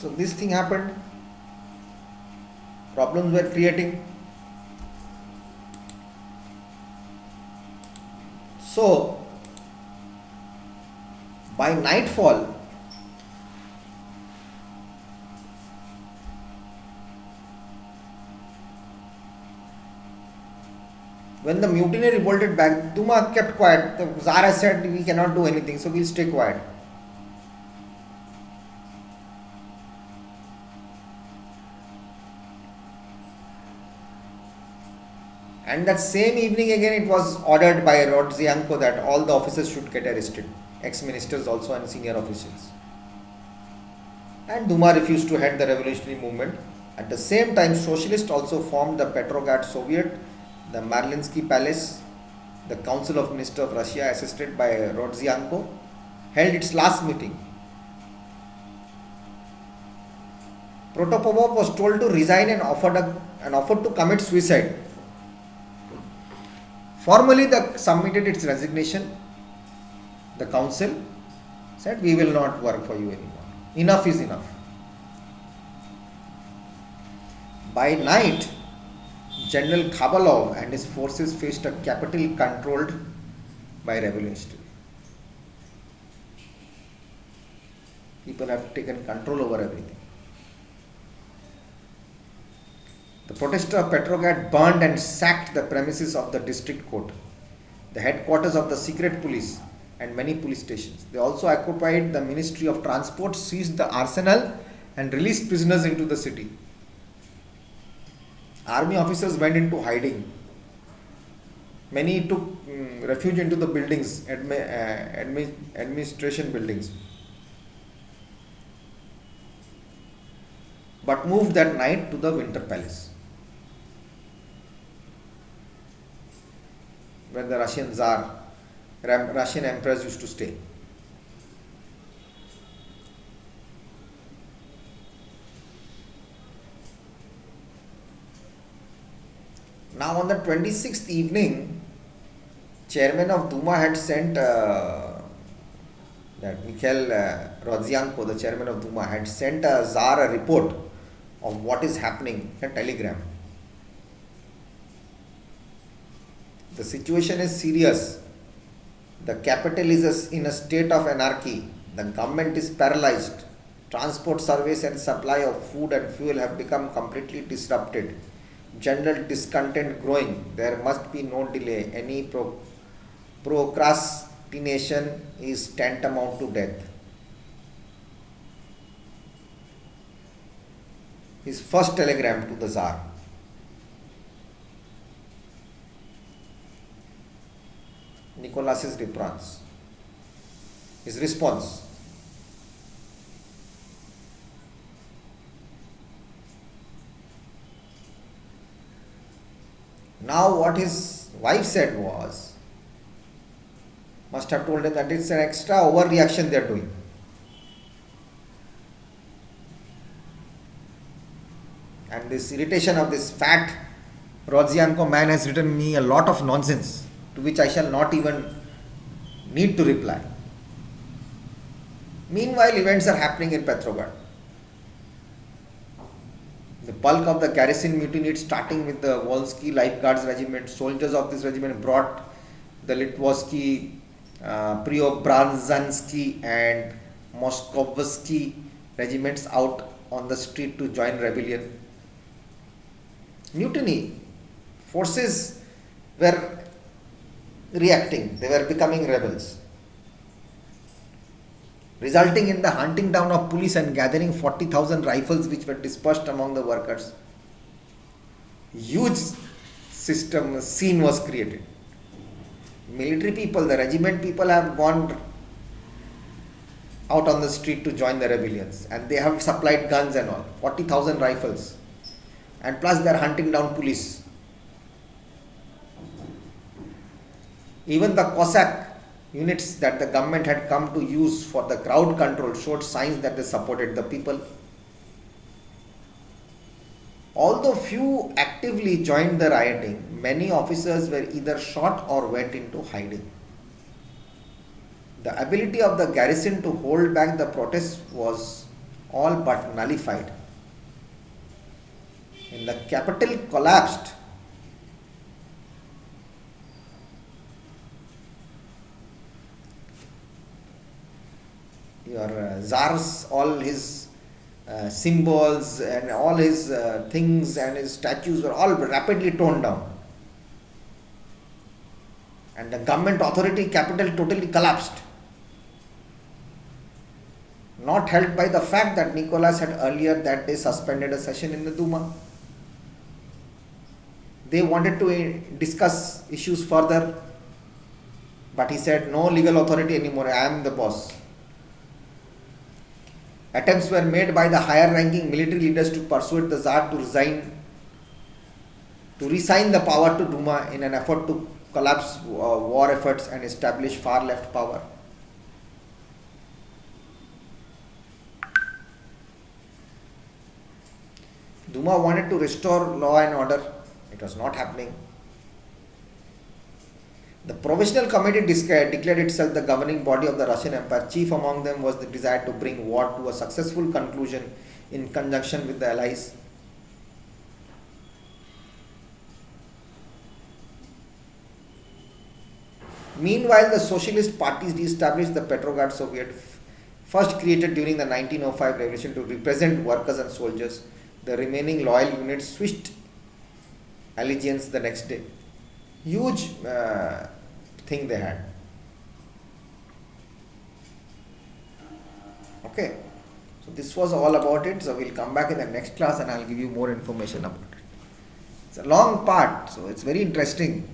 So this thing happened, problems were creating. So by nightfall, when the mutiny revolted back, Duma kept quiet. The Zara said, "We cannot do anything, so we'll stay quiet." And that same evening again, it was ordered by Rodzianko that all the officers should get arrested, ex-ministers also and senior officials. And Duma refused to head the revolutionary movement. At the same time, socialists also formed the Petrograd Soviet, the Marlinsky Palace, the Council of Ministers of Russia, assisted by Rodzianko, held its last meeting. Protopopov was told to resign and offered to commit suicide. Formally, the submitted its resignation. The council said, "We will not work for you anymore. Enough is enough." By night, General Khabalov and his forces faced a capital controlled by revolutionaries. People have taken control over everything. The protesters of Petrograd burned and sacked the premises of the district court, the headquarters of the secret police, and many police stations. They also occupied the Ministry of Transport, seized the arsenal, and released prisoners into the city. Army officers went into hiding. Many took refuge into the buildings, administration buildings, but moved that night to the Winter Palace, where the Russian Tsar, Russian emperors used to stay. Now on the 26th evening, chairman of Duma had sent that Mikhail Rodzianko, the chairman of Duma, had sent a Tsar a report of what is happening, a telegram. The situation is serious. The capital is in a state of anarchy. The government is paralyzed. Transport service and supply of food and fuel have become completely disrupted. General discontent growing. There must be no delay. Any procrastination is tantamount to death. His first telegram to the Tsar. Nicholas's response. His response. Now what his wife said was, must have told him that it's an extra overreaction they are doing. And this irritation of this fat Rodzianko man has written me a lot of nonsense, to which I shall not even need to reply. Meanwhile, events are happening in Petrograd. The bulk of the garrison mutinied, starting with the Volsky Lifeguards Regiment. Soldiers of this regiment brought the Litvosky, Preobrazhansky and Moskovsky regiments out on the street to join rebellion. Mutiny. Forces were reacting. They were becoming rebels, resulting in the hunting down of police and gathering 40,000 rifles which were dispersed among the workers. Huge scene was created. Military people, the regiment people have gone out on the street to join the rebellions, and they have supplied guns and all, 40,000 rifles, and plus they are hunting down police. Even the Cossack units that the government had come to use for the crowd control showed signs that they supported the people. Although few actively joined the rioting, many officers were either shot or went into hiding. The ability of the garrison to hold back the protests was all but nullified. When the capital collapsed, your Tsar's, all his symbols and all his things and his statues were all rapidly torn down. And the government authority capital totally collapsed. Not helped by the fact that Nicholas had earlier that day suspended a session in the Duma. They wanted to discuss issues further, but he said, no legal authority anymore, I am the boss. Attempts were made by the higher ranking military leaders to persuade the Tsar to resign the power to Duma in an effort to collapse war efforts and establish far left power. Duma wanted to restore law and order. It was not happening. The Provisional Committee declared itself the governing body of the Russian Empire. Chief among them was the desire to bring war to a successful conclusion in conjunction with the Allies. Meanwhile, the socialist parties re-established the Petrograd Soviet, first created during the 1905 revolution to represent workers and soldiers. The remaining loyal units switched allegiance the next day. Huge thing they had. Okay, so this was all about it. So we'll come back in the next class and I'll give you more information about it. It's a long part, so it's very interesting.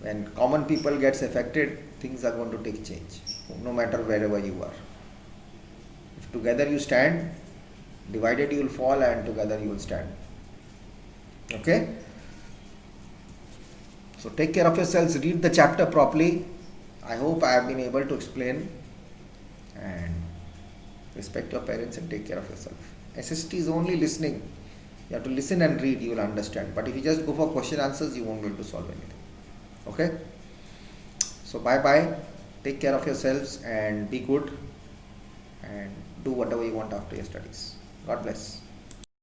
When common people gets affected, things are going to take change, no matter wherever you are. If together you stand, divided you will fall, and together you will stand. Okay? So take care of yourselves, read the chapter properly. I hope I have been able to explain, and respect your parents and take care of yourself. SST is only listening. You have to listen and read, you will understand. But if you just go for question answers, you won't be able to solve anything. Okay? So bye bye. Take care of yourselves and be good and do whatever you want after your studies. God bless.